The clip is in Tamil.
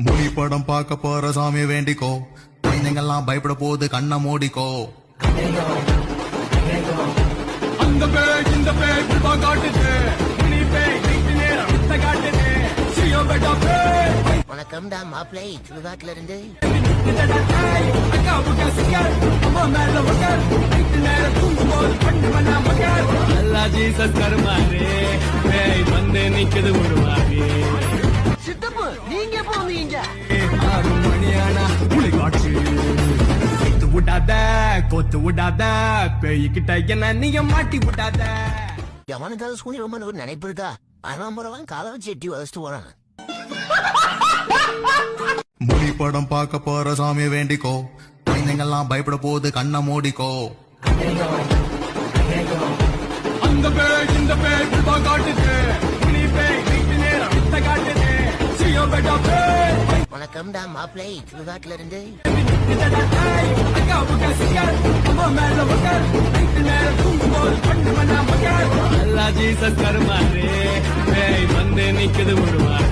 முனி படம் பார்க்க போற சாமி வேண்டிக்கோ, குழந்தைங்கெல்லாம் பயப்பட போது கண்ணை மூடிக்கோ. அந்த பேய் இந்த பேய் புல்வா காட்டுது, முனி பேய் நைட்டு நேரம் வித்த காட்டுது. சியோ பெட்டா பேய் வணக்கம்டா மாப்பிள்ளை சுடுகாட்டுல இருந்து. அக்கா புக்கா சிக்கர் அம்மா மேல மக்கர் நைட்டு நேரம் தூங்கும்போது பண்ணு பண்ணா மக்கர். அல்லா ஜீசஸ் கருமாரே பேய் வந்து நிக்குது ஒரு மாதிரி. சித்தப்பு நீங்க எப்போ வந்தீங்க? 6 மணியானா புலி காட்சி. கொத்து விடாத கொத்து விடாத பேய்கிட்ட என்ன நீங்க மாட்டி விடாத. எவனுக்காவது சூரிய ரொம்ப ஒரு நினைப்பு இருக்கா? அனாமரவன் காலை வச்சு எட்டி வதச்சிட்டு போறான். முனி படம் பார்க்க போற சாமி வேண்டிக்கோ, குழந்தைங்கெல்லாம் பயப்பட போது கண்ணை மூடிக்கோ. அந்த பேய் இந்த பேய் புல்வா காட்டுது, முனி பேய் நைட்டு நேரம் வித்த காட்டுது. சியோ பெட்டா பேய் வணக்கம்டா மாப்பிள்ளை சுடுகாட்டுல இருந்து. அக்கா புக்கா சிக்கர் அம்மா மேல மக்கர் நைட்டு நேரம் தூங்கும்போது பண்ணு பண்ணா மக்கர். அல்லா ஜீசஸ் கருமாரே பேய் வந்து நிக்குது ஒரு மாதிரி.